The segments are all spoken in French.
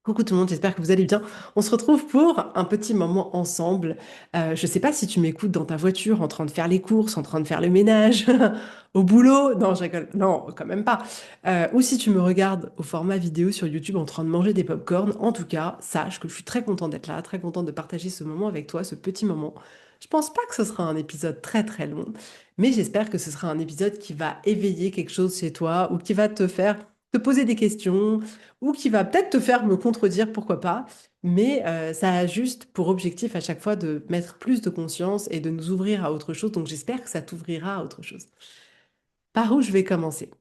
Coucou tout le monde, j'espère que vous allez bien. On se retrouve pour un petit moment ensemble. Je ne sais pas si tu m'écoutes dans ta voiture en train de faire les courses, en train de faire le ménage, au boulot. Non, je rigole. Non, quand même pas. Ou si tu me regardes au format vidéo sur YouTube en train de manger des pop-corn. En tout cas, sache que je suis très contente d'être là, très contente de partager ce moment avec toi, ce petit moment. Je pense pas que ce sera un épisode très très long, mais j'espère que ce sera un épisode qui va éveiller quelque chose chez toi ou qui va te faire te poser des questions ou qui va peut-être te faire me contredire, pourquoi pas, mais ça a juste pour objectif à chaque fois de mettre plus de conscience et de nous ouvrir à autre chose, donc j'espère que ça t'ouvrira à autre chose. Par où je vais commencer?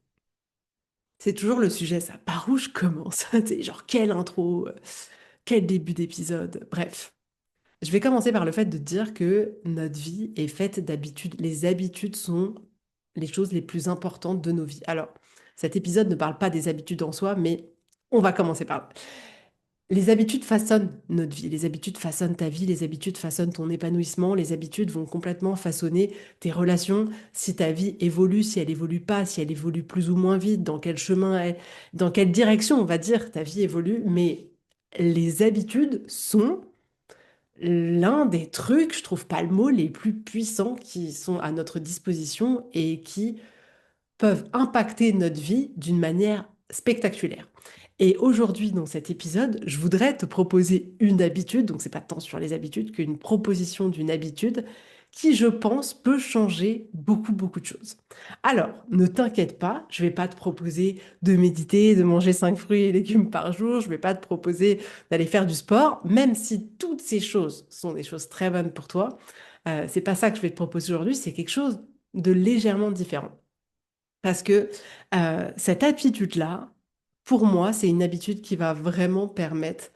C'est toujours le sujet, ça. Par où je commence? C'est genre quelle intro, quel début d'épisode, bref. Je vais commencer par le fait de dire que notre vie est faite d'habitudes. Les habitudes sont les choses les plus importantes de nos vies. Alors, cet épisode ne parle pas des habitudes en soi, mais on va commencer par là. Les habitudes façonnent notre vie, les habitudes façonnent ta vie, les habitudes façonnent ton épanouissement, les habitudes vont complètement façonner tes relations, si ta vie évolue, si elle évolue pas, si elle évolue plus ou moins vite, dans quel chemin, dans quelle direction, on va dire, ta vie évolue. Mais les habitudes sont l'un des trucs, je trouve pas le mot, les plus puissants qui sont à notre disposition et qui peuvent impacter notre vie d'une manière spectaculaire. Et aujourd'hui, dans cet épisode, je voudrais te proposer une habitude, donc c'est pas tant sur les habitudes qu'une proposition d'une habitude qui, je pense, peut changer beaucoup, beaucoup de choses. Alors, ne t'inquiète pas, je vais pas te proposer de méditer, de manger 5 fruits et légumes par jour, je vais pas te proposer d'aller faire du sport, même si toutes ces choses sont des choses très bonnes pour toi. C'est pas ça que je vais te proposer aujourd'hui, c'est quelque chose de légèrement différent. Parce que cette habitude-là, pour moi, c'est une habitude qui va vraiment permettre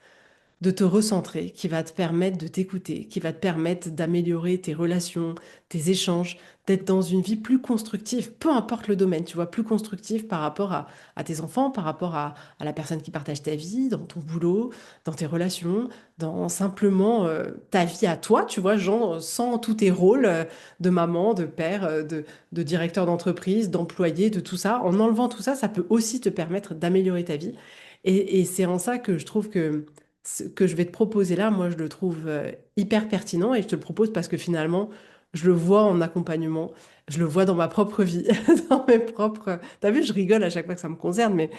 de te recentrer, qui va te permettre de t'écouter, qui va te permettre d'améliorer tes relations, tes échanges, d'être dans une vie plus constructive, peu importe le domaine, tu vois, plus constructive par rapport à tes enfants, par rapport à la personne qui partage ta vie, dans ton boulot, dans tes relations, dans simplement ta vie à toi, tu vois, genre sans tous tes rôles de maman, de père, de directeur d'entreprise, d'employé, de tout ça. En enlevant tout ça, ça peut aussi te permettre d'améliorer ta vie. Et c'est en ça que je trouve que ce que je vais te proposer là, moi, je le trouve hyper pertinent et je te le propose parce que finalement, je le vois en accompagnement, je le vois dans ma propre vie, dans mes propres... T'as vu, je rigole à chaque fois que ça me concerne, mais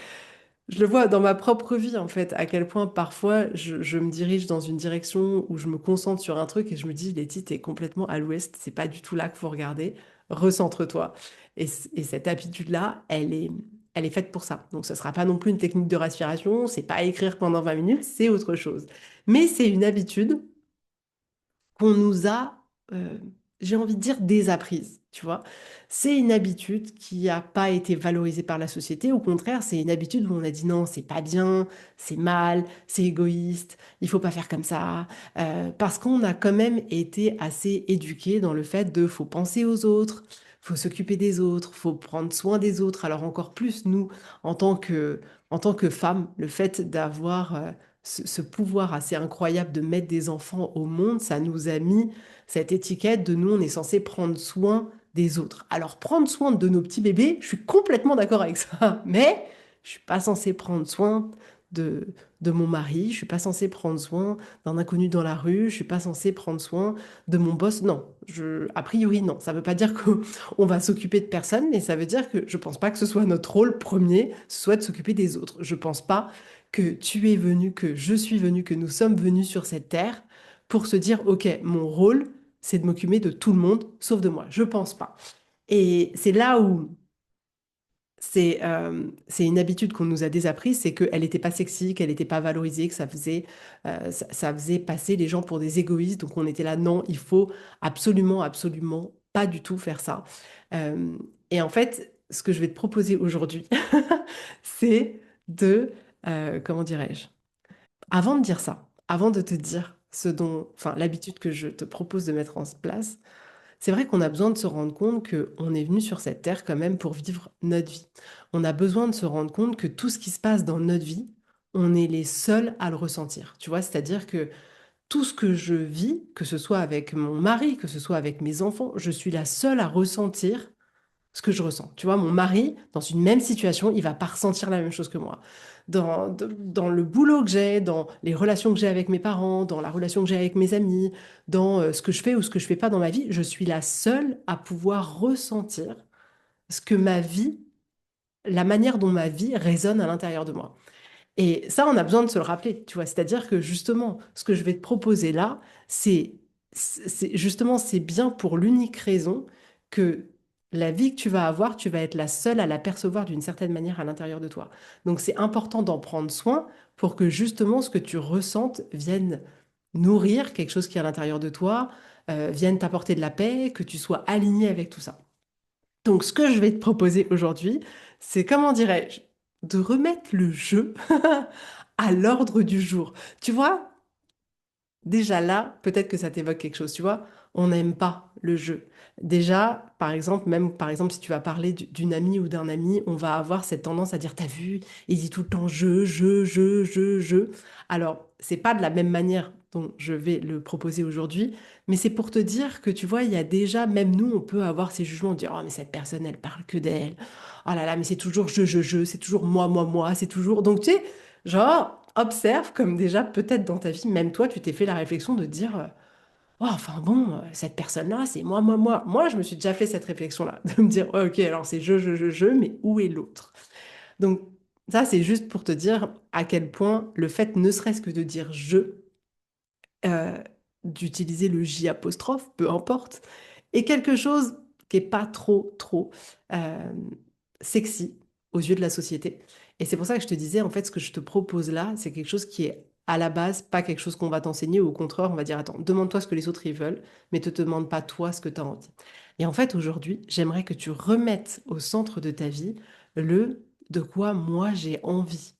je le vois dans ma propre vie, en fait, à quel point parfois je me dirige dans une direction où je me concentre sur un truc et je me dis, Letty, t'es complètement à l'ouest, c'est pas du tout là qu'il faut regarder, recentre-toi. Et cette habitude-là, elle est faite pour ça. Donc, ce sera pas non plus une technique de respiration, c'est pas écrire pendant 20 minutes, c'est autre chose. Mais c'est une habitude qu'on nous a, j'ai envie de dire, désapprise, tu vois. C'est une habitude qui n'a pas été valorisée par la société. Au contraire, c'est une habitude où on a dit non, c'est pas bien, c'est mal, c'est égoïste, il faut pas faire comme ça. Parce qu'on a quand même été assez éduqués dans le fait de faut penser aux autres, faut s'occuper des autres, faut prendre soin des autres. Alors encore plus, nous, en tant que femmes, le fait d'avoir ce pouvoir assez incroyable de mettre des enfants au monde, ça nous a mis cette étiquette de nous, on est censé prendre soin des autres. Alors, prendre soin de nos petits bébés, je suis complètement d'accord avec ça, mais je suis pas censée prendre soin de, de mon mari, je suis pas censée prendre soin d'un inconnu dans la rue, je suis pas censée prendre soin de mon boss. Non, a priori, non. Ça veut pas dire qu'on va s'occuper de personne, mais ça veut dire que je pense pas que ce soit notre rôle premier, ce soit de s'occuper des autres. Je pense pas que tu es venu, que je suis venu, que nous sommes venus sur cette terre pour se dire, OK, mon rôle, c'est de m'occuper de tout le monde, sauf de moi. Je pense pas. Et c'est là où c'est une habitude qu'on nous a désapprise, c'est qu'elle n'était pas sexy, qu'elle n'était pas valorisée, que ça faisait passer les gens pour des égoïstes. Donc on était là, non, il faut absolument, absolument pas du tout faire ça. Euh, et en fait, ce que je vais te proposer aujourd'hui, c'est de, comment dirais-je, avant de dire ça, avant de te dire enfin, l'habitude que je te propose de mettre en place, c'est vrai qu'on a besoin de se rendre compte qu'on est venu sur cette terre quand même pour vivre notre vie. On a besoin de se rendre compte que tout ce qui se passe dans notre vie, on est les seuls à le ressentir. Tu vois, c'est-à-dire que tout ce que je vis, que ce soit avec mon mari, que ce soit avec mes enfants, je suis la seule à ressentir ce que je ressens. Tu vois, mon mari, dans une même situation, il va pas ressentir la même chose que moi. Dans le boulot que j'ai, dans les relations que j'ai avec mes parents, dans la relation que j'ai avec mes amis, dans ce que je fais ou ce que je fais pas dans ma vie, je suis la seule à pouvoir ressentir ce que ma vie, la manière dont ma vie résonne à l'intérieur de moi. Et ça, on a besoin de se le rappeler, tu vois. C'est-à-dire que justement, ce que je vais te proposer là, justement, c'est bien pour l'unique raison que la vie que tu vas avoir, tu vas être la seule à la percevoir d'une certaine manière à l'intérieur de toi. Donc, c'est important d'en prendre soin pour que justement ce que tu ressentes vienne nourrir quelque chose qui est à l'intérieur de toi, vienne t'apporter de la paix, que tu sois aligné avec tout ça. Donc, ce que je vais te proposer aujourd'hui, c'est, comment dirais-je, de remettre le jeu à l'ordre du jour. Tu vois, déjà là, peut-être que ça t'évoque quelque chose, tu vois. On n'aime pas le jeu. Déjà, par exemple, même par exemple, si tu vas parler d'une amie ou d'un ami, on va avoir cette tendance à dire, t'as vu, il dit tout le temps je. Alors, c'est pas de la même manière dont je vais le proposer aujourd'hui, mais c'est pour te dire que tu vois, il y a déjà, même nous, on peut avoir ces jugements, dire, oh, mais cette personne, elle parle que d'elle. Oh là là, mais c'est toujours c'est toujours moi, c'est toujours. Donc, tu sais, genre, observe comme déjà, peut-être dans ta vie, même toi, tu t'es fait la réflexion de dire, oh, enfin bon, cette personne-là, c'est moi. Moi, je me suis déjà fait cette réflexion-là, de me dire, ouais, ok, alors c'est mais où est l'autre? Donc, ça, c'est juste pour te dire à quel point le fait, ne serait-ce que de dire euh, d'utiliser le J apostrophe, peu importe, est quelque chose qui est pas trop euh, sexy aux yeux de la société. Et c'est pour ça que je te disais, en fait, ce que je te propose là, c'est quelque chose qui est à la base pas quelque chose qu'on va t'enseigner, ou au contraire, on va dire, attends, demande-toi ce que les autres ils veulent, mais te demande pas toi ce que tu as envie. Et en fait, aujourd'hui, j'aimerais que tu remettes au centre de ta vie le de quoi moi j'ai envie.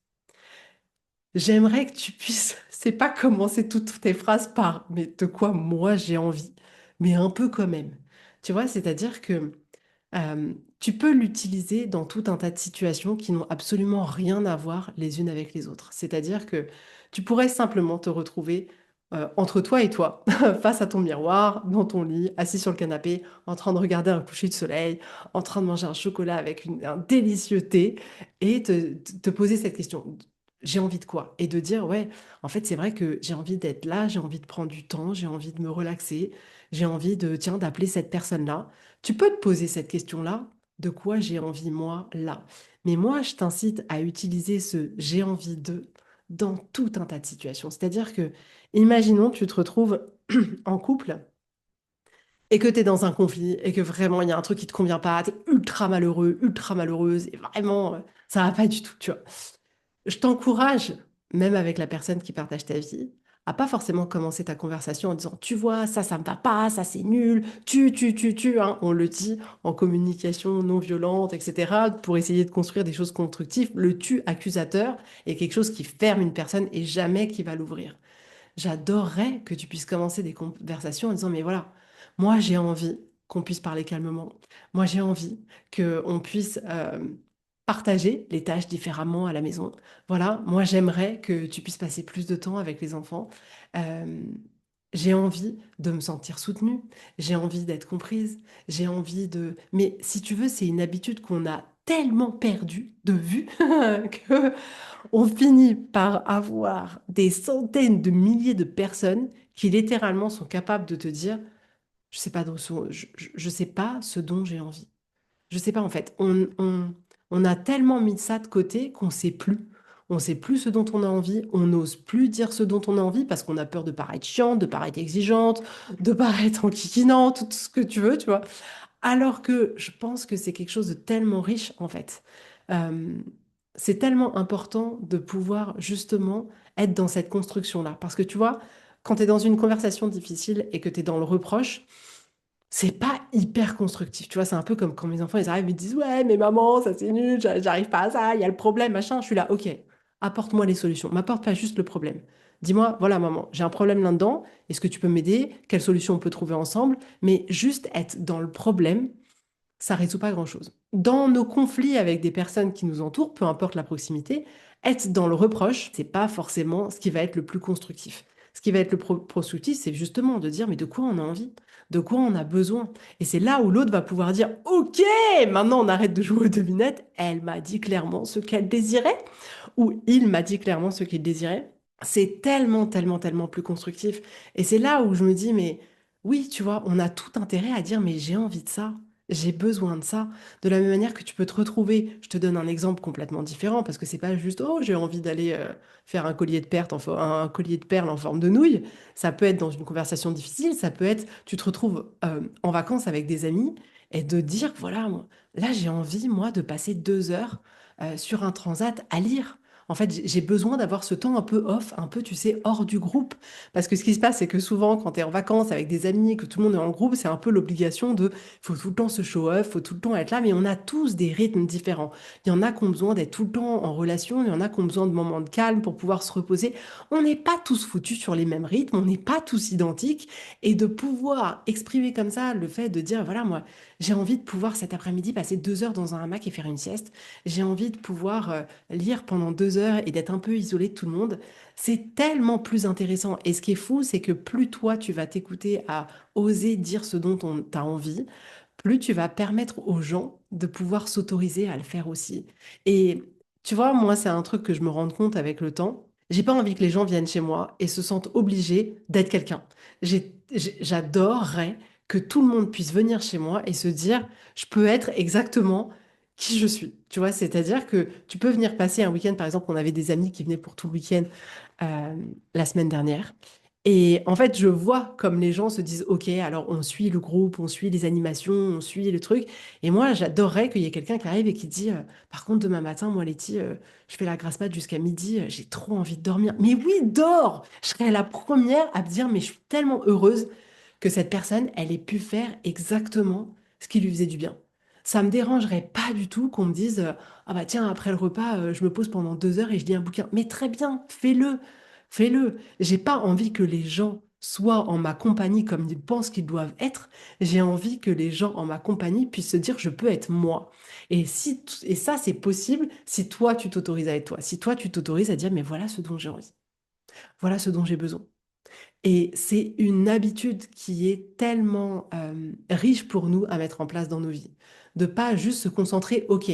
J'aimerais que tu puisses, c'est pas commencer toutes tes phrases par mais de quoi moi j'ai envie, mais un peu quand même. Tu vois, c'est-à-dire que tu peux l'utiliser dans tout un tas de situations qui n'ont absolument rien à voir les unes avec les autres. C'est-à-dire que tu pourrais simplement te retrouver entre toi et toi, face à ton miroir, dans ton lit, assis sur le canapé, en train de regarder un coucher de soleil, en train de manger un chocolat avec un délicieux thé, et te poser cette question. J'ai envie de quoi? Et de dire, ouais, en fait, c'est vrai que j'ai envie d'être là, j'ai envie de prendre du temps, j'ai envie de me relaxer, j'ai envie de, tiens, d'appeler cette personne-là. Tu peux te poser cette question-là, de quoi j'ai envie moi là. Mais moi, je t'incite à utiliser ce j'ai envie de dans tout un tas de situations. C'est-à-dire que, imaginons, tu te retrouves en couple et que tu es dans un conflit et que vraiment il y a un truc qui te convient pas, tu es ultra malheureux, ultra malheureuse et vraiment ça va pas du tout, tu vois. Je t'encourage, même avec la personne qui partage ta vie, à pas forcément commencer ta conversation en disant, tu vois, ça me va pas, ça c'est nul, hein. On le dit en communication non violente, etc., pour essayer de construire des choses constructives. Le tu accusateur est quelque chose qui ferme une personne et jamais qui va l'ouvrir. J'adorerais que tu puisses commencer des conversations en disant, mais voilà, moi j'ai envie qu'on puisse parler calmement. Moi j'ai envie qu'on puisse partager les tâches différemment à la maison. Voilà, moi j'aimerais que tu puisses passer plus de temps avec les enfants. Euh, j'ai envie de me sentir soutenue, j'ai envie d'être comprise, j'ai envie de... Mais si tu veux, c'est une habitude qu'on a tellement perdue de vue que on finit par avoir des centaines de milliers de personnes qui littéralement sont capables de te dire, je sais pas, je sais pas ce dont j'ai envie. Je sais pas en fait. On a tellement mis ça de côté qu'on sait plus. On sait plus ce dont on a envie. On n'ose plus dire ce dont on a envie parce qu'on a peur de paraître chiante, de paraître exigeante, de paraître enquiquinante, tout ce que tu veux, tu vois. Alors que je pense que c'est quelque chose de tellement riche, en fait. Euh, c'est tellement important de pouvoir justement être dans cette construction-là. Parce que tu vois, quand tu es dans une conversation difficile et que tu es dans le reproche, c'est pas hyper constructif. Tu vois, c'est un peu comme quand mes enfants, ils arrivent, ils disent, ouais, mais maman, ça c'est nul, j'arrive pas à ça, il y a le problème, machin. Je suis là, ok, apporte-moi les solutions. M'apporte pas juste le problème. Dis-moi, voilà, maman, j'ai un problème là-dedans. Est-ce que tu peux m'aider? Quelle solution on peut trouver ensemble? Mais juste être dans le problème, ça résout pas grand-chose. Dans nos conflits avec des personnes qui nous entourent, peu importe la proximité, être dans le reproche, c'est pas forcément ce qui va être le plus constructif. Ce qui va être le constructif, c'est justement de dire, mais de quoi on a envie? De quoi on a besoin? Et c'est là où l'autre va pouvoir dire, OK, maintenant on arrête de jouer aux devinettes. Elle m'a dit clairement ce qu'elle désirait, ou il m'a dit clairement ce qu'il désirait. C'est tellement, tellement, tellement plus constructif. Et c'est là où je me dis, mais oui, tu vois, on a tout intérêt à dire, mais j'ai envie de ça. J'ai besoin de ça. De la même manière que tu peux te retrouver, je te donne un exemple complètement différent parce que c'est pas juste oh j'ai envie d'aller faire un collier de perles un collier de perles en forme de nouille. Ça peut être dans une conversation difficile, ça peut être tu te retrouves en vacances avec des amis et de dire voilà là j'ai envie moi de passer 2 heures sur un transat à lire. En fait, j'ai besoin d'avoir ce temps un peu off, un peu, tu sais, hors du groupe. Parce que ce qui se passe, c'est que souvent, quand tu es en vacances avec des amis, que tout le monde est en groupe, c'est un peu l'obligation de faut tout le temps se show off, faut tout le temps être là, mais on a tous des rythmes différents. Il y en a qui ont besoin d'être tout le temps en relation, il y en a qui ont besoin de moments de calme pour pouvoir se reposer. On n'est pas tous foutus sur les mêmes rythmes, on n'est pas tous identiques, et de pouvoir exprimer comme ça le fait de dire, voilà, moi, j'ai envie de pouvoir cet après-midi passer 2 heures dans un hamac et faire une sieste, j'ai envie de pouvoir lire pendant 2 heures et d'être un peu isolé de tout le monde. C'est tellement plus intéressant. Et ce qui est fou, c'est que plus toi, tu vas t'écouter à oser dire ce dont on t'a envie, plus tu vas permettre aux gens de pouvoir s'autoriser à le faire aussi. Et tu vois, moi, c'est un truc que je me rends compte avec le temps. J'ai pas envie que les gens viennent chez moi et se sentent obligés d'être quelqu'un. J'adorerais que tout le monde puisse venir chez moi et se dire, je peux être exactement qui je suis. Tu vois, c'est-à-dire que tu peux venir passer un week-end, par exemple, on avait des amis qui venaient pour tout le week-end euh, la semaine dernière. Et en fait, je vois comme les gens se disent, OK, alors on suit le groupe, on suit les animations, on suit le truc. Et moi, j'adorerais qu'il y ait quelqu'un qui arrive et qui dit, par contre, demain matin, moi, Letty, je fais la grasse mat jusqu'à midi, j'ai trop envie de dormir. Mais oui, dors! Je serais la première à me dire, mais je suis tellement heureuse que cette personne, elle ait pu faire exactement ce qui lui faisait du bien. Ça me dérangerait pas du tout qu'on me dise, ah bah tiens, après le repas, je me pose pendant 2 heures et je lis un bouquin. Mais très bien, fais-le, fais-le. J'ai pas envie que les gens soient en ma compagnie comme ils pensent qu'ils doivent être. J'ai envie que les gens en ma compagnie puissent se dire, je peux être moi. Et ça, c'est possible si toi, tu t'autorises à être toi. Si toi, tu t'autorises à dire, mais voilà ce dont j'ai envie. Voilà ce dont j'ai besoin. Et c'est une habitude qui est tellement riche pour nous à mettre en place dans nos vies. De pas juste se concentrer, OK,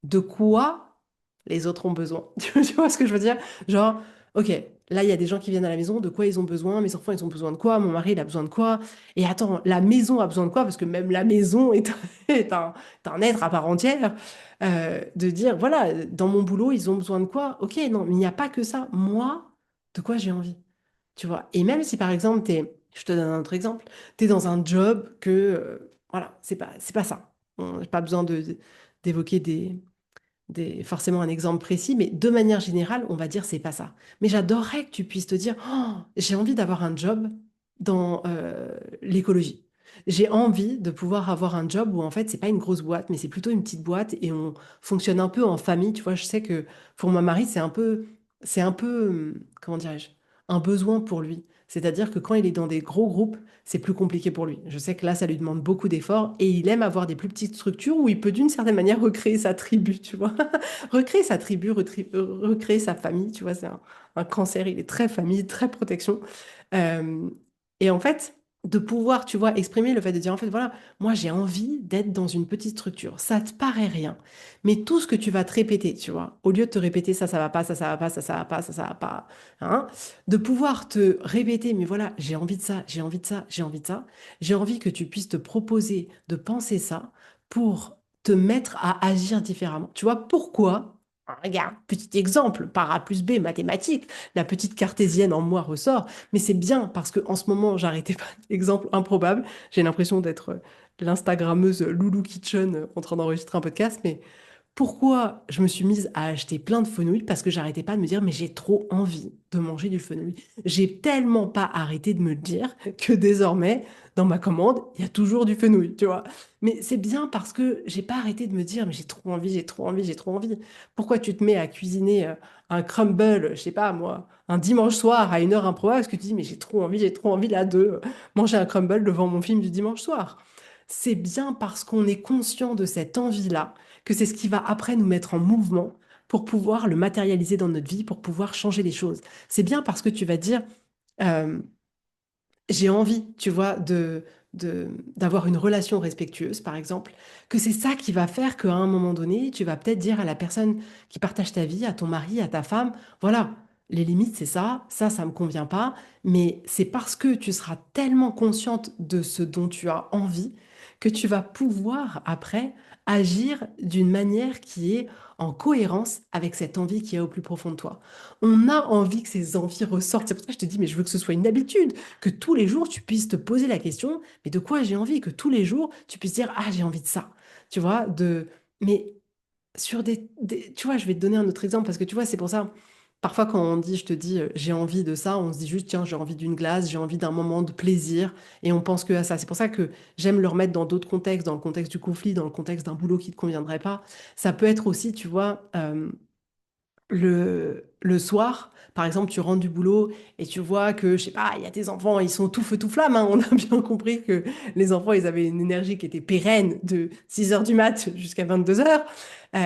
de quoi les autres ont besoin. Tu vois ce que je veux dire? Genre, OK, là, il y a des gens qui viennent à la maison, de quoi ils ont besoin? Mes enfants, ils ont besoin de quoi? Mon mari, il a besoin de quoi? Et attends, la maison a besoin de quoi? Parce que même la maison est, est un être à part entière. De dire, voilà, dans mon boulot, ils ont besoin de quoi? OK, non, mais il n'y a pas que ça. Moi, de quoi j'ai envie? Tu vois, et même si par exemple, je te donne un autre exemple, tu es dans un job que, voilà, c'est pas ça. J'ai pas besoin d'évoquer forcément un exemple précis, mais de manière générale, on va dire c'est pas ça. Mais j'adorerais que tu puisses te dire, oh, j'ai envie d'avoir un job dans l'écologie. J'ai envie de pouvoir avoir un job où en fait c'est pas une grosse boîte, mais c'est plutôt une petite boîte et on fonctionne un peu en famille. Tu vois, je sais que pour mon mari c'est un peu, comment dirais-je, un besoin pour lui. C'est-à-dire que quand il est dans des gros groupes, c'est plus compliqué pour lui. Je sais que là, ça lui demande beaucoup d'efforts et il aime avoir des plus petites structures où il peut d'une certaine manière recréer sa tribu, tu vois. Recréer sa tribu, recréer sa famille, tu vois, c'est un cancer, il est très famille, très protection. Euh, et en fait, de pouvoir, tu vois, exprimer le fait de dire, en fait, voilà, moi j'ai envie d'être dans une petite structure. Ça te paraît rien. Mais tout ce que tu vas te répéter, tu vois, au lieu de te répéter ça va pas, ça va pas, ça va pas, ça va pas, hein, de pouvoir te répéter, mais voilà, j'ai envie de ça, j'ai envie de ça, j'ai envie de ça, j'ai envie que tu puisses te proposer de penser ça pour te mettre à agir différemment. Tu vois, pourquoi? Regarde, petit exemple, par A plus B, mathématiques, la petite cartésienne en moi ressort, mais c'est bien parce que en ce moment, j'arrêtais pas, exemple improbable, j'ai l'impression d'être l'Instagrammeuse Loulou Kitchen en train d'enregistrer un podcast, mais pourquoi je me suis mise à acheter plein de fenouil? Parce que j'arrêtais pas de me dire, mais j'ai trop envie de manger du fenouil. J'ai tellement pas arrêté de me le dire que désormais, dans ma commande, il y a toujours du fenouil, tu vois. Mais c'est bien parce que j'ai pas arrêté de me dire, mais j'ai trop envie, j'ai trop envie, j'ai trop envie. Pourquoi tu te mets à cuisiner un crumble, je sais pas moi, un dimanche soir à une heure improbable, parce que tu dis, mais j'ai trop envie là de manger un crumble devant mon film du dimanche soir. C'est bien parce qu'on est conscient de cette envie-là que c'est ce qui va après nous mettre en mouvement pour pouvoir le matérialiser dans notre vie, pour pouvoir changer les choses. C'est bien parce que tu vas dire, Euh, j'ai envie, tu vois, d'avoir une relation respectueuse, par exemple, que c'est ça qui va faire qu'à un moment donné, tu vas peut-être dire à la personne qui partage ta vie, à ton mari, à ta femme, voilà, les limites, c'est ça, ça me convient pas, mais c'est parce que tu seras tellement consciente de ce dont tu as envie que tu vas pouvoir, après, agir d'une manière qui est en cohérence avec cette envie qui est au plus profond de toi. On a envie que ces envies ressortent. C'est pour ça que je te dis, mais je veux que ce soit une habitude que tous les jours, tu puisses te poser la question, mais de quoi j'ai envie? Que tous les jours, tu puisses dire, ah, j'ai envie de ça. Tu vois, mais sur tu vois, je vais te donner un autre exemple parce que tu vois, c'est pour ça. Parfois, quand on dit, je te dis, j'ai envie de ça, on se dit juste, tiens, j'ai envie d'une glace, j'ai envie d'un moment de plaisir, et on pense que à ça. C'est pour ça que j'aime le remettre dans d'autres contextes, dans le contexte du conflit, dans le contexte d'un boulot qui ne te conviendrait pas. Ça peut être aussi, tu vois, le soir, par exemple, tu rentres du boulot et tu vois que, je sais pas, il y a tes enfants, ils sont tout feu, tout flamme, hein. On a bien compris que les enfants, ils avaient une énergie qui était pérenne de 6 heures du mat jusqu'à 22 heures.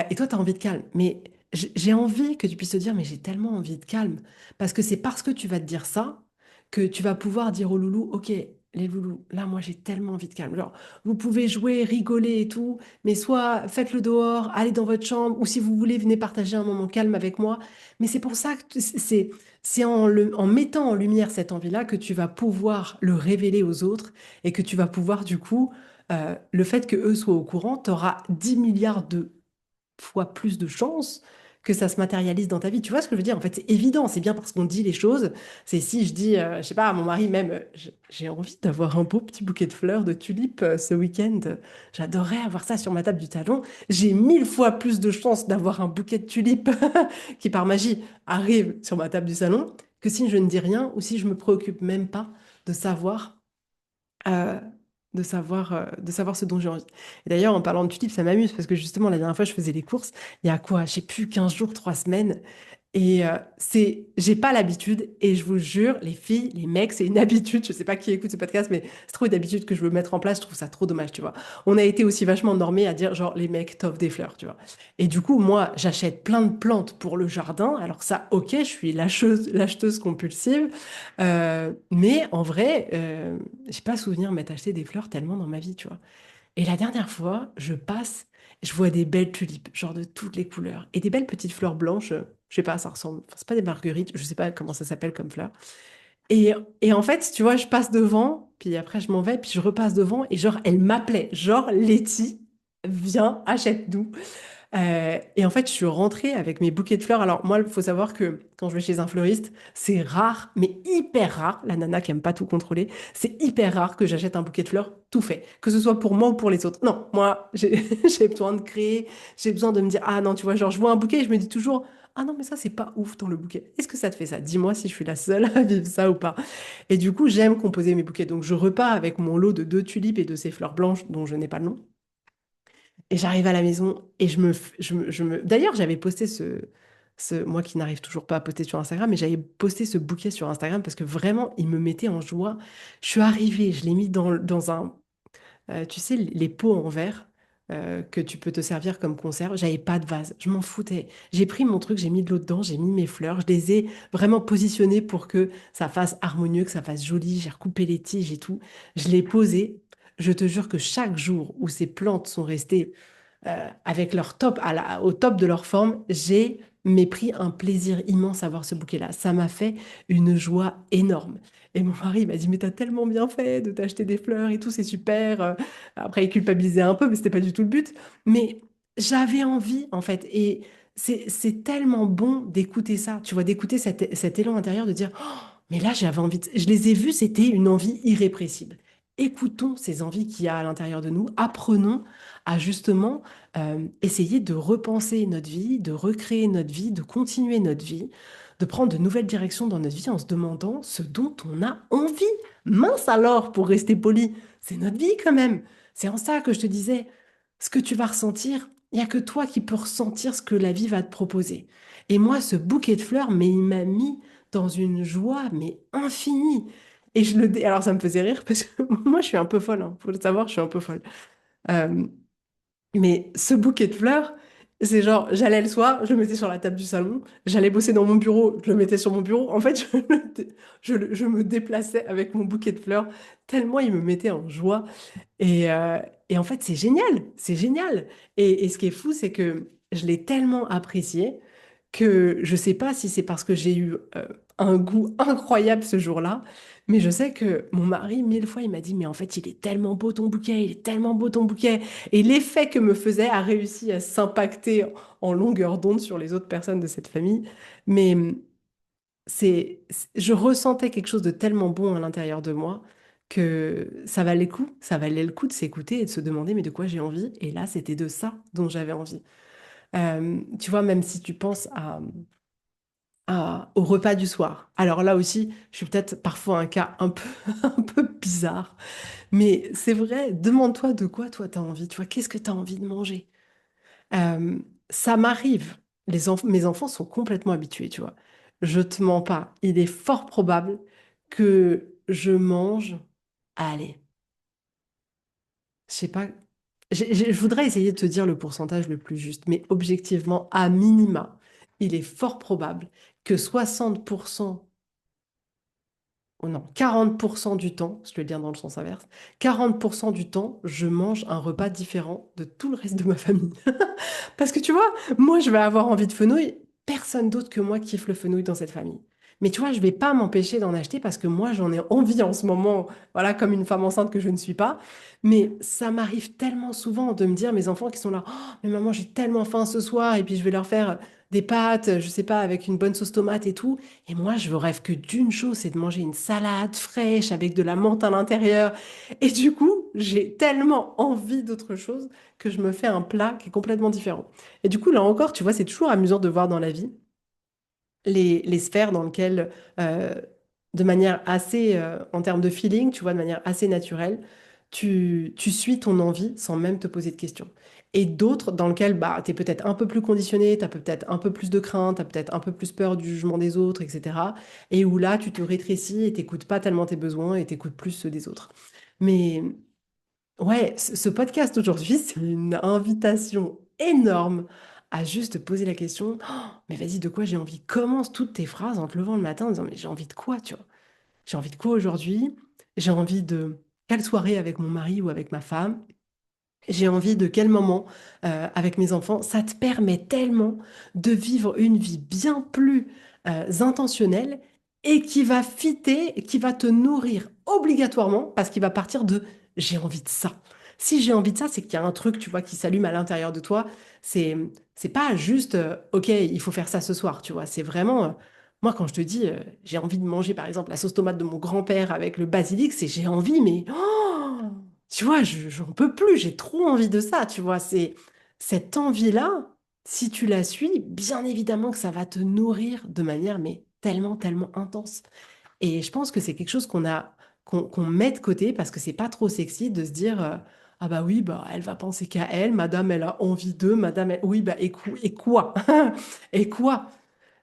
Et toi, tu as envie de calme. Mais j'ai envie que tu puisses te dire, mais j'ai tellement envie de calme. Parce que c'est parce que tu vas te dire ça que tu vas pouvoir dire aux loulous, OK, les loulous, là, moi, j'ai tellement envie de calme. Genre, vous pouvez jouer, rigoler et tout, mais soit faites-le dehors, allez dans votre chambre, ou si vous voulez, venez partager un moment calme avec moi. Mais c'est pour ça que c'est en mettant en lumière cette envie-là que tu vas pouvoir le révéler aux autres et que tu vas pouvoir, du coup, le fait que eux soient au courant, tu auras 10 milliards de fois plus de chances que ça se matérialise dans ta vie. Tu vois ce que je veux dire? En fait, c'est évident, c'est bien parce qu'on dit les choses. C'est si je dis, je sais pas, à mon mari même, j'ai envie d'avoir un beau petit bouquet de fleurs, de tulipes ce week-end. J'adorerais avoir ça sur ma table du salon. J'ai 1000 fois plus de chances d'avoir un bouquet de tulipes qui, par magie, arrive sur ma table du salon que si je ne dis rien ou si je me préoccupe même pas de savoir euh, de savoir ce dont j'ai envie. Et d'ailleurs, en parlant de tulipes, ça m'amuse parce que justement, la dernière fois, je faisais les courses, il y a quoi, je sais plus, 15 jours, 3 semaines. Et j'ai pas l'habitude, et je vous jure, les filles, les mecs, c'est une habitude, je sais pas qui écoute ce podcast, mais c'est trop une habitude que je veux mettre en place, je trouve ça trop dommage, tu vois. On a été aussi vachement normés à dire, genre, les mecs t'offrent des fleurs, tu vois. Et du coup, moi, j'achète plein de plantes pour le jardin, alors ça, ok, je suis l'acheteuse compulsive, mais en vrai, j'ai pas souvenir m'être acheté des fleurs tellement dans ma vie, tu vois. Et la dernière fois, je passe, je vois des belles tulipes, genre de toutes les couleurs, et des belles petites fleurs blanches, je sais pas, ça ressemble, enfin, c'est pas des marguerites, je sais pas comment ça s'appelle comme fleur. Et, et en fait, tu vois, je passe devant, puis après je m'en vais, puis je repasse devant, et genre, elle m'appelait, genre, Letty, viens, achète-nous. Et en fait, je suis rentrée avec mes bouquets de fleurs. Alors, moi, il faut savoir que quand je vais chez un fleuriste, c'est rare, mais hyper rare. La nana qui aime pas tout contrôler, c'est hyper rare que j'achète un bouquet de fleurs tout fait, que ce soit pour moi ou pour les autres. Non, moi, j'ai j'ai besoin de créer, j'ai besoin de me dire, ah non, tu vois, genre, je vois un bouquet et je me dis toujours, ah non, mais ça, c'est pas ouf dans le bouquet. Est-ce que ça te fait ça? Dis-moi si je suis la seule à vivre ça ou pas. Et du coup, j'aime composer mes bouquets. Donc, je repars avec mon lot de 2 tulipes et de ces fleurs blanches dont je n'ai pas le nom. Et j'arrive à la maison et D'ailleurs, j'avais posté moi qui n'arrive toujours pas à poster sur Instagram, mais j'avais posté ce bouquet sur Instagram parce que vraiment, il me mettait en joie. Je suis arrivée, je l'ai mis dans un, tu sais, les pots en verre que tu peux te servir comme conserve. J'avais pas de vase, je m'en foutais. J'ai pris mon truc, j'ai mis de l'eau dedans, j'ai mis mes fleurs, je les ai vraiment positionnées pour que ça fasse harmonieux, que ça fasse joli. J'ai recoupé les tiges et tout. Je l'ai posé. Je te jure que chaque jour où ces plantes sont restées avec leur top, au top de leur forme, j'ai mais pris un plaisir immense à voir ce bouquet-là. Ça m'a fait une joie énorme. Et mon mari m'a dit, mais t'as tellement bien fait de t'acheter des fleurs et tout, c'est super. Après, il culpabilisait un peu, mais c'était pas du tout le but. Mais j'avais envie, en fait. Et c'est tellement bon d'écouter ça, tu vois, d'écouter cet élan intérieur, de dire, oh, mais là, j'avais envie je les ai vus, c'était une envie irrépressible. Écoutons ces envies qu'il y a à l'intérieur de nous, apprenons à justement essayer de repenser notre vie, de recréer notre vie, de continuer notre vie, de prendre de nouvelles directions dans notre vie en se demandant ce dont on a envie. Mince alors, pour rester poli, c'est notre vie quand même. C'est en ça que je te disais, ce que tu vas ressentir, il n'y a que toi qui peux ressentir ce que la vie va te proposer. Et moi, ce bouquet de fleurs, mais il m'a mis dans une joie, mais infinie. Et alors ça me faisait rire parce que moi, je suis un peu folle, hein. Faut le savoir, je suis un peu folle. Euh, mais ce bouquet de fleurs, C'est genre, j'allais le soir, je le mettais sur la table du salon, j'allais bosser dans mon bureau, je le mettais sur mon bureau. En fait, je me déplaçais avec mon bouquet de fleurs, tellement il me mettait en joie. Et, euh, et en fait, c'est génial, c'est génial. Et ce qui est fou, c'est que je l'ai tellement apprécié que je sais pas si c'est parce que j'ai eu un goût incroyable ce jour-là, mais je sais que mon mari, mille fois, il m'a dit, mais en fait, il est tellement beau ton bouquet, il est tellement beau ton bouquet. Et l'effet que me faisait a réussi à s'impacter en longueur d'onde sur les autres personnes de cette famille. Mais je ressentais quelque chose de tellement bon à l'intérieur de moi que ça valait le coup, ça valait le coup de s'écouter et de se demander, mais de quoi j'ai envie? Et là, c'était de ça dont j'avais envie. Tu vois, même si tu penses au repas du soir. Alors là aussi, je suis peut-être parfois un cas un peu, un peu bizarre, mais c'est vrai, demande-toi de quoi toi tu as envie, tu vois, qu'est-ce que tu as envie de manger? Euh, Ça m'arrive, mes enfants sont complètement habitués, tu vois. Je te mens pas, il est fort probable que je mange, allez, je sais pas, je voudrais essayer de te dire le pourcentage le plus juste, mais objectivement, à minima, il est fort probable que 60%, oh non, 40% du temps, je vais le dire dans le sens inverse, 40% du temps, je mange un repas différent de tout le reste de ma famille. Parce que tu vois, moi, je vais avoir envie de fenouil. Personne d'autre que moi kiffe le fenouil dans cette famille. Mais tu vois, je vais pas m'empêcher d'en acheter parce que moi, j'en ai envie en ce moment, voilà, comme une femme enceinte que je ne suis pas. Mais ça m'arrive tellement souvent de me dire, mes enfants qui sont là, oh, mais maman, j'ai tellement faim ce soir, et puis je vais leur faire des pâtes, je sais pas, avec une bonne sauce tomate et tout. Et moi, je rêve que d'une chose, c'est de manger une salade fraîche avec de la menthe à l'intérieur. Et du coup, j'ai tellement envie d'autre chose que je me fais un plat qui est complètement différent. Et du coup, là encore, tu vois, c'est toujours amusant de voir dans la vie les sphères dans lesquelles, de manière assez, en termes de feeling, tu vois, de manière assez naturelle, tu suis ton envie sans même te poser de questions. Et d'autres dans lesquelles bah, tu es peut-être un peu plus conditionné, tu as peut-être un peu plus de crainte, tu as peut-être un peu plus peur du jugement des autres, etc. Et où là, tu te rétrécis et t'écoutes pas tellement tes besoins et t'écoutes plus ceux des autres. Mais ouais, ce podcast aujourd'hui, c'est une invitation énorme à juste poser la question, oh, mais vas-y, de quoi j'ai envie? Commence toutes tes phrases en te levant le matin en disant, mais j'ai envie de quoi, tu vois? J'ai envie de quoi aujourd'hui? J'ai envie de quelle soirée avec mon mari ou avec ma femme? J'ai envie de quel moment avec mes enfants. Ça te permet tellement de vivre une vie bien plus intentionnelle et qui va fitter, qui va te nourrir obligatoirement parce qu'il va partir de j'ai envie de ça. Si j'ai envie de ça, c'est qu'il y a un truc, tu vois, qui s'allume à l'intérieur de toi. C'est c'est pas juste OK, il faut faire ça ce soir, tu vois. C'est vraiment moi quand je te dis j'ai envie de manger par exemple la sauce tomate de mon grand-père avec le basilic, c'est j'ai envie mais oh tu vois, j'en peux plus, j'ai trop envie de ça, tu vois. C'est cette envie-là, si tu la suis, bien évidemment que ça va te nourrir de manière mais tellement, tellement intense. Et je pense que c'est quelque chose qu'on met de côté parce que c'est pas trop sexy de se dire ah bah oui, bah elle va penser qu'à elle, madame, elle a envie d'eux, madame, oui, bah et quoi? Et quoi?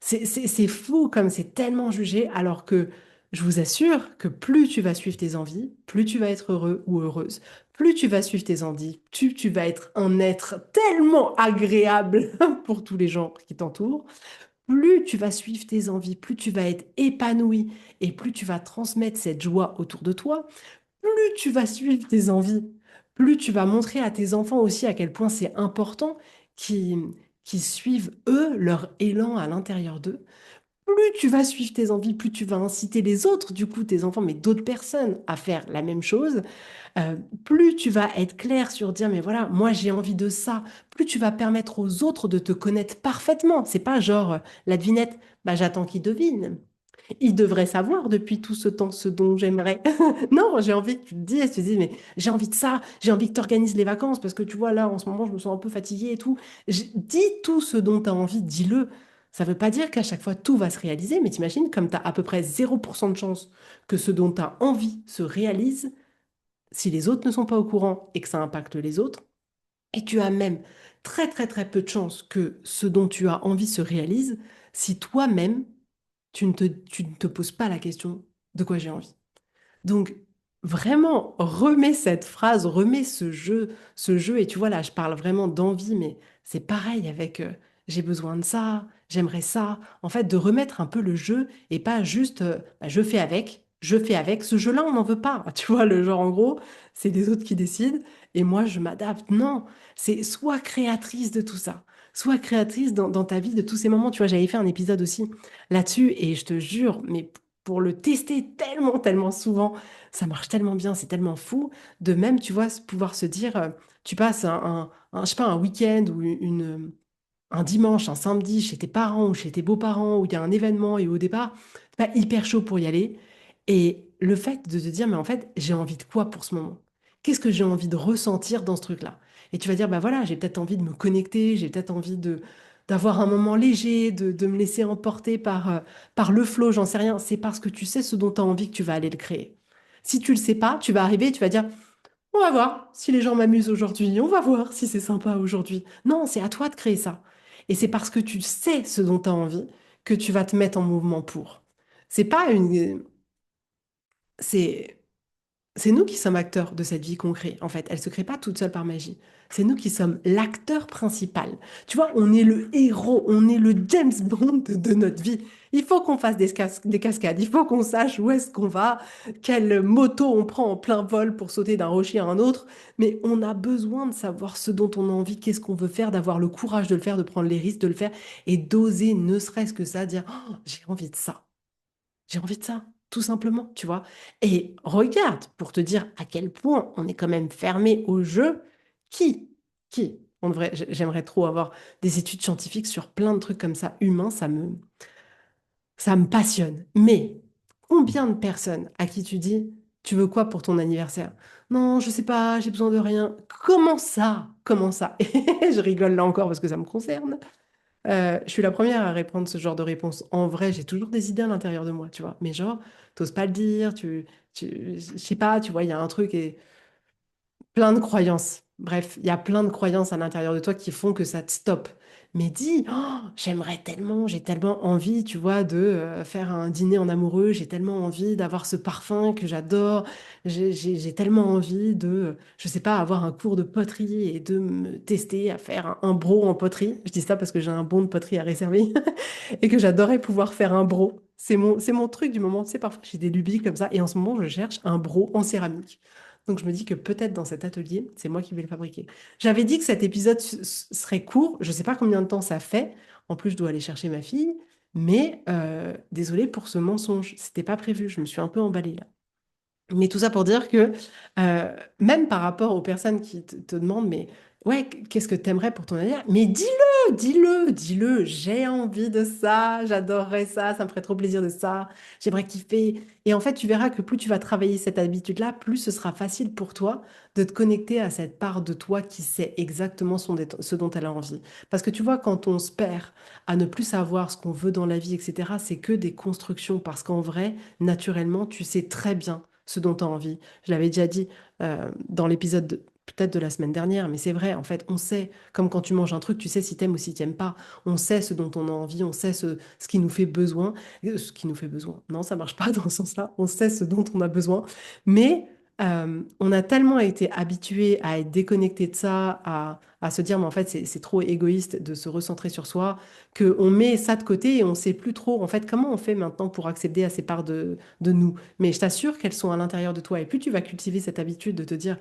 C'est fou comme c'est tellement jugé, alors que je vous assure que plus tu vas suivre tes envies, plus tu vas être heureux ou heureuse. Plus tu vas suivre tes envies, tu vas être un être tellement agréable pour tous les gens qui t'entourent. Plus tu vas suivre tes envies, plus tu vas être épanoui et plus tu vas transmettre cette joie autour de toi. Plus tu vas suivre tes envies, plus tu vas montrer à tes enfants aussi à quel point c'est important qu'ils qu'ils suivent eux leur élan à l'intérieur d'eux. Plus tu vas suivre tes envies, plus tu vas inciter les autres, du coup tes enfants, mais d'autres personnes, à faire la même chose. Euh, Plus tu vas être clair sur dire, mais voilà, moi j'ai envie de ça. Plus tu vas permettre aux autres de te connaître parfaitement. C'est pas genre la devinette, bah j'attends qu'ils devinent. Il devrait savoir depuis tout ce temps ce dont j'aimerais. Non, j'ai envie que tu te dises, tu te dis, mais j'ai envie de ça, j'ai envie que tu organises les vacances parce que tu vois, là, en ce moment, je me sens un peu fatiguée et tout. Dis tout ce dont tu as envie, dis-le. Ça veut pas dire qu'à chaque fois tout va se réaliser, mais t'imagines, comme tu as à peu près 0% de chance que ce dont tu as envie se réalise, si les autres ne sont pas au courant et que ça impacte les autres, et tu as même très très très peu de chance que ce dont tu as envie se réalise si toi-même tu ne te poses pas la question de quoi j'ai envie. Donc, vraiment, remets cette phrase, remets ce jeu, et tu vois, là, je parle vraiment d'envie, mais c'est pareil avec j'ai besoin de ça, j'aimerais ça. En fait, de remettre un peu le jeu et pas juste bah, je fais avec. Ce jeu-là, on n'en veut pas. Tu vois, le genre en gros, c'est les autres qui décident et moi, je m'adapte. Non, c'est soit créatrice de tout ça, soit créatrice dans ta vie de tous ces moments. Tu vois, j'avais fait un épisode aussi là-dessus et je te jure, mais pour le tester tellement, tellement souvent, ça marche tellement bien, c'est tellement fou de même, tu vois, pouvoir se dire, tu passes je sais pas, un week-end ou un dimanche, un samedi chez tes parents ou chez tes beaux-parents où il y a un événement et au départ, t'es pas hyper chaud pour y aller. Et le fait de te dire, mais en fait, j'ai envie de quoi pour ce moment? Qu'est-ce que j'ai envie de ressentir dans ce truc-là? Et tu vas dire, bah voilà, j'ai peut-être envie de me connecter, j'ai peut-être envie d'avoir un moment léger, de me laisser emporter par le flow, j'en sais rien. C'est parce que tu sais ce dont tu as envie que tu vas aller le créer. Si tu le sais pas, tu vas arriver et tu vas dire, on va voir si les gens m'amusent aujourd'hui, on va voir si c'est sympa aujourd'hui. Non, c'est à toi de créer ça. Et c'est parce que tu sais ce dont tu as envie que tu vas te mettre en mouvement pour. C'est pas une... C'est c'est nous qui sommes acteurs de cette vie qu'on crée, en fait. Elle se crée pas toute seule par magie. C'est nous qui sommes l'acteur principal. Tu vois, on est le héros, on est le James Bond de notre vie. Il faut qu'on fasse des cascades, il faut qu'on sache où est-ce qu'on va, quelle moto on prend en plein vol pour sauter d'un rocher à un autre. Mais on a besoin de savoir ce dont on a envie, qu'est-ce qu'on veut faire, d'avoir le courage de le faire, de prendre les risques de le faire et d'oser, ne serait-ce que ça, dire, oh, j'ai envie de ça. J'ai envie de ça, tout simplement, tu vois. Et regarde, pour te dire à quel point on est quand même fermé au jeu, qui, on devrait, j'aimerais trop avoir des études scientifiques sur plein de trucs comme ça, humains, ça me passionne. Mais combien de personnes à qui tu dis, tu veux quoi pour ton anniversaire? Non, je sais pas, j'ai besoin de rien. Comment ça? Comment ça? Et je rigole là encore parce que ça me concerne. Je suis la première à répondre ce genre de réponse. En vrai, j'ai toujours des idées à l'intérieur de moi, tu vois. Mais genre, t'oses pas le dire, je sais pas, tu vois, il y a un truc et plein de croyances. Bref, il y a plein de croyances à l'intérieur de toi qui font que ça te stoppe. Mais dis, oh, j'aimerais tellement, j'ai tellement envie, tu vois, de faire un dîner en amoureux, j'ai tellement envie d'avoir ce parfum que j'adore, j'ai tellement envie de, je sais pas, avoir un cours de poterie et de me tester à faire un bro en poterie. Je dis ça parce que j'ai un bon de poterie à réserver et que j'adorais pouvoir faire un bro. C'est mon truc du moment. Tu sais, parfois j'ai des lubies comme ça et en ce moment, je cherche un bro en céramique. Donc je me dis que peut-être dans cet atelier, c'est moi qui vais le fabriquer. J'avais dit que cet épisode serait court. Je ne sais pas combien de temps ça fait. En plus, je dois aller chercher ma fille. Mais désolée pour ce mensonge. C'était pas prévu. Je me suis un peu emballée là. Mais tout ça pour dire que même par rapport aux personnes qui te demandent, mais ouais, qu'est-ce que t'aimerais pour ton anniversaire? Mais dis-le, dis-le, dis-le, j'ai envie de ça, j'adorerais ça, ça me ferait trop plaisir de ça, j'aimerais kiffer. Et en fait, tu verras que plus tu vas travailler cette habitude-là, plus ce sera facile pour toi de te connecter à cette part de toi qui sait exactement ce dont elle a envie. Parce que tu vois, quand on se perd à ne plus savoir ce qu'on veut dans la vie, etc., c'est que des constructions. Parce qu'en vrai, naturellement, tu sais très bien ce dont tu as envie. Je l'avais déjà dit dans l'épisode peut-être de la semaine dernière, mais c'est vrai, en fait, on sait, comme quand tu manges un truc, tu sais si t'aimes ou si t'aimes pas. On sait ce dont on a envie, on sait ce qui nous fait besoin. Ce qui nous fait besoin. Non, ça marche pas dans ce sens-là. On sait ce dont on a besoin. Mais on a tellement été habitué à être déconnecté de ça, à se dire, mais en fait, c'est trop égoïste de se recentrer sur soi, qu'on met ça de côté et on sait plus trop, en fait, comment on fait maintenant pour accéder à ces parts de nous. Mais je t'assure qu'elles sont à l'intérieur de toi. Et plus tu vas cultiver cette habitude de te dire,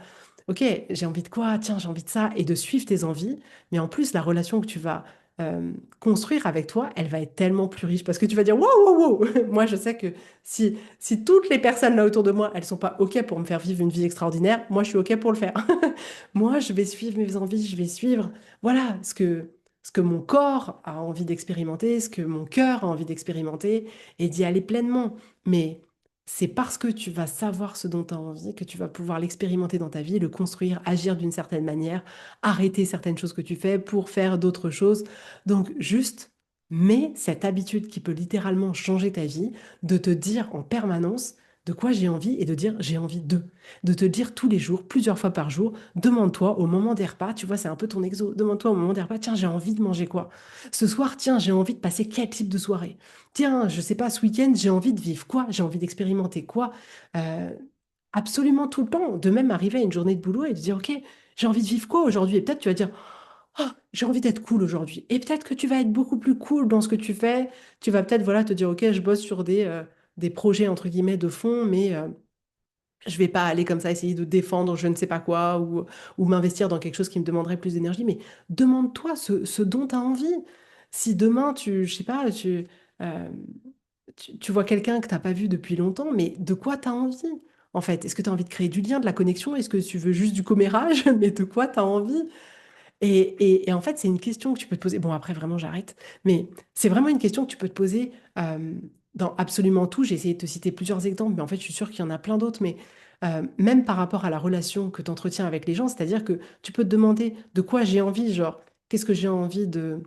OK, j'ai envie de quoi? Tiens, j'ai envie de ça. Et de suivre tes envies. Mais en plus, la relation que tu vas construire avec toi, elle va être tellement plus riche parce que tu vas dire, wow, wow, wow. Moi, je sais que si toutes les personnes là autour de moi, elles sont pas OK pour me faire vivre une vie extraordinaire, moi, je suis OK pour le faire. Moi, je vais suivre mes envies, je vais suivre, voilà, ce que mon corps a envie d'expérimenter, ce que mon cœur a envie d'expérimenter et d'y aller pleinement. Mais c'est parce que tu vas savoir ce dont tu as envie que tu vas pouvoir l'expérimenter dans ta vie, le construire, agir d'une certaine manière, arrêter certaines choses que tu fais pour faire d'autres choses. Donc, juste, mets cette habitude qui peut littéralement changer ta vie, de te dire en permanence de quoi j'ai envie et de dire j'ai envie de te dire tous les jours, plusieurs fois par jour, demande-toi au moment des repas, tu vois, c'est un peu ton exo, demande-toi au moment des repas, tiens, j'ai envie de manger quoi? Ce soir, tiens, j'ai envie de passer quel type de soirée? Tiens, je sais pas, ce week-end, j'ai envie de vivre quoi? J'ai envie d'expérimenter quoi? Euh, Absolument tout le temps. De même arriver à une journée de boulot et de dire, OK, j'ai envie de vivre quoi aujourd'hui? Et peut-être tu vas dire, Oh, j'ai envie d'être cool aujourd'hui. Et peut-être que tu vas être beaucoup plus cool dans ce que tu fais. Tu vas peut-être voilà, te dire, OK, je bosse sur des projets, entre guillemets, de fond, mais je vais pas aller comme ça essayer de défendre je ne sais pas quoi ou m'investir dans quelque chose qui me demanderait plus d'énergie. Mais demande-toi ce dont tu as envie. Si demain, je sais pas, euh, tu vois quelqu'un que tu n'as pas vu depuis longtemps, mais de quoi tu as envie? En fait, est-ce que tu as envie de créer du lien, de la connexion? Est-ce que tu veux juste du commérage? Mais de quoi tu as envie? Et en fait, c'est une question que tu peux te poser. Bon, après, vraiment, j'arrête. Mais c'est vraiment une question que tu peux te poser dans absolument tout. J'ai essayé de te citer plusieurs exemples, mais en fait, je suis sûre qu'il y en a plein d'autres. Mais même par rapport à la relation que tu entretiens avec les gens, c'est-à-dire que tu peux te demander de quoi j'ai envie, genre, qu'est-ce que j'ai envie de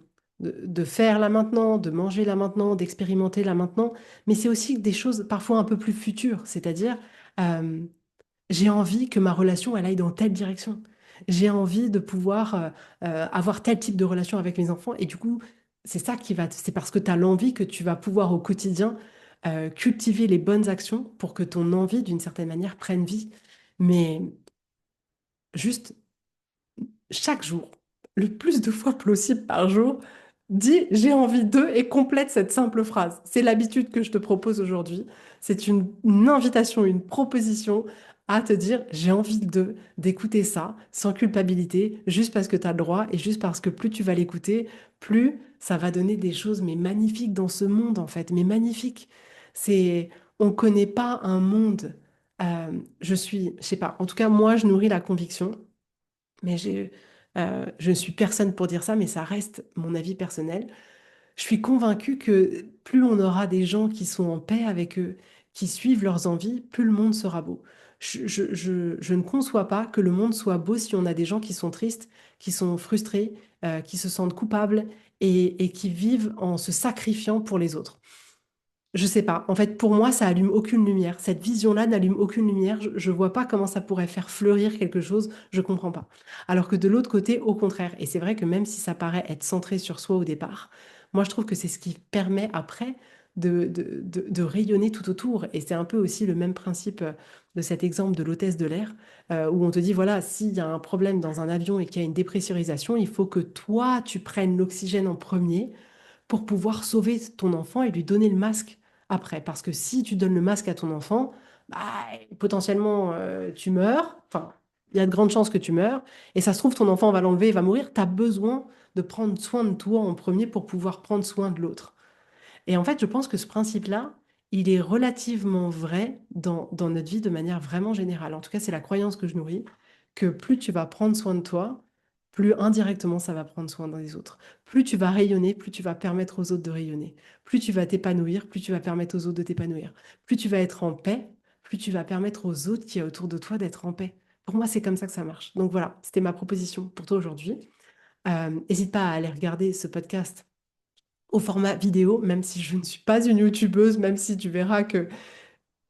faire là maintenant, de manger là maintenant, d'expérimenter là maintenant. Mais c'est aussi des choses parfois un peu plus futures, c'est-à-dire, euh, j'ai envie que ma relation, elle aille dans telle direction. J'ai envie de pouvoir avoir tel type de relation avec mes enfants. Et du coup, c'est ça qui va, c'est parce que tu as l'envie que tu vas pouvoir au quotidien cultiver les bonnes actions pour que ton envie, d'une certaine manière, prenne vie. Mais juste chaque jour, le plus de fois possible par jour, dis j'ai envie d'eux et complète cette simple phrase. C'est l'habitude que je te propose aujourd'hui. C'est une invitation, une proposition à te dire j'ai envie d'eux, d'écouter ça sans culpabilité, juste parce que tu as le droit et juste parce que plus tu vas l'écouter, plus ça va donner des choses mais magnifiques dans ce monde en fait, mais magnifiques. C'est on connaît pas un monde. Je sais pas. En tout cas, moi, je nourris la conviction mais je ne suis personne pour dire ça, mais ça reste mon avis personnel. Je suis convaincue que plus on aura des gens qui sont en paix avec eux, qui suivent leurs envies, plus le monde sera beau. Je ne conçois pas que le monde soit beau si on a des gens qui sont tristes, qui sont frustrés, qui se sentent coupables et qui vivent en se sacrifiant pour les autres. Je sais pas. En fait, pour moi, ça allume aucune lumière. Cette vision-là n'allume aucune lumière. Je vois pas comment ça pourrait faire fleurir quelque chose. Je comprends pas. Alors que de l'autre côté, au contraire. Et c'est vrai que même si ça paraît être centré sur soi au départ, moi, je trouve que c'est ce qui permet après de rayonner tout autour. Et c'est un peu aussi le même principe de cet exemple de l'hôtesse de l'air, où on te dit, voilà, s'il y a un problème dans un avion et qu'il y a une dépressurisation, il faut que toi, tu prennes l'oxygène en premier pour pouvoir sauver ton enfant et lui donner le masque après. Parce que si tu donnes le masque à ton enfant, bah, potentiellement tu meurs. Enfin, il y a de grandes chances que tu meurs. Et ça se trouve, ton enfant va l'enlever, il va mourir. Tu as besoin de prendre soin de toi en premier pour pouvoir prendre soin de l'autre. Et en fait, je pense que ce principe-là, il est relativement vrai dans notre vie de manière vraiment générale. En tout cas, c'est la croyance que je nourris, que plus tu vas prendre soin de toi, plus indirectement ça va prendre soin des autres. Plus tu vas rayonner, plus tu vas permettre aux autres de rayonner. Plus tu vas t'épanouir, plus tu vas permettre aux autres de t'épanouir. Plus tu vas être en paix, plus tu vas permettre aux autres qui est autour de toi d'être en paix. Pour moi, c'est comme ça que ça marche. Donc voilà, c'était ma proposition pour toi aujourd'hui. N'hésite pas à aller regarder ce podcast au format vidéo, même si je ne suis pas une youtubeuse, même si tu verras que,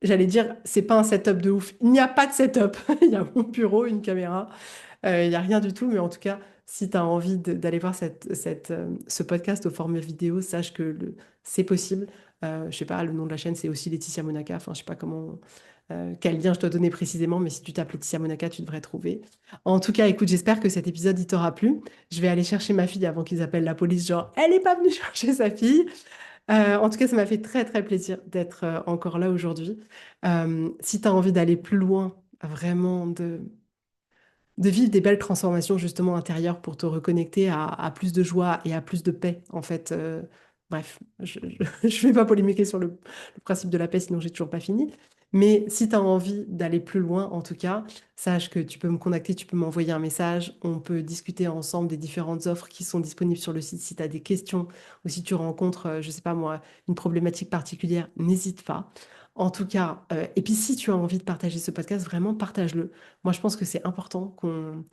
j'allais dire, c'est pas un setup de ouf. Il n'y a pas de setup. Il y a mon bureau, une caméra, il n'y a rien du tout. Mais en tout cas, si tu as envie d'aller voir ce podcast au format vidéo, sache que c'est possible. Je sais pas, le nom de la chaîne, c'est aussi Laetitia Monaca. Enfin, je sais pas quel lien je dois donner précisément, mais si tu tapes Laetitia Monaca, tu devrais trouver. En tout cas, écoute, j'espère que cet épisode, il t'aura plu. Je vais aller chercher ma fille avant qu'ils appellent la police, genre, elle n'est pas venue chercher sa fille. En tout cas, ça m'a fait très, très plaisir d'être encore là aujourd'hui. Si tu as envie d'aller plus loin, vraiment de vivre des belles transformations justement intérieures pour te reconnecter à plus de joie et à plus de paix, en fait. Bref, je vais pas polémiquer sur le principe de la paix, sinon j'ai toujours pas fini. Mais si tu as envie d'aller plus loin, en tout cas, sache que tu peux me contacter, tu peux m'envoyer un message, on peut discuter ensemble des différentes offres qui sont disponibles sur le site. Si tu as des questions ou si tu rencontres, je sais pas moi, une problématique particulière, n'hésite pas. En tout cas, et puis si tu as envie de partager ce podcast, vraiment partage-le. Moi, je pense que c'est important que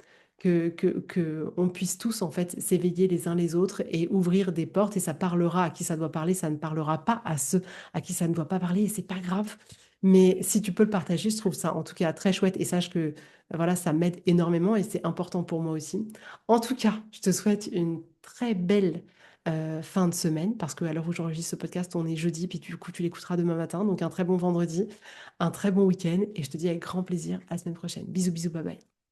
on puisse tous en fait s'éveiller les uns les autres et ouvrir des portes et ça parlera à qui ça doit parler, ça ne parlera pas à ceux à qui ça ne doit pas parler et c'est pas grave. Mais si tu peux le partager, je trouve ça en tout cas très chouette et sache que voilà, ça m'aide énormément et c'est important pour moi aussi. En tout cas, je te souhaite une très belle fin de semaine parce qu'à l'heure où j'enregistre ce podcast, on est jeudi, puis du coup, tu l'écouteras demain matin. Donc, un très bon vendredi, un très bon week-end et je te dis avec grand plaisir à la semaine prochaine. Bisous, bisous, bye bye.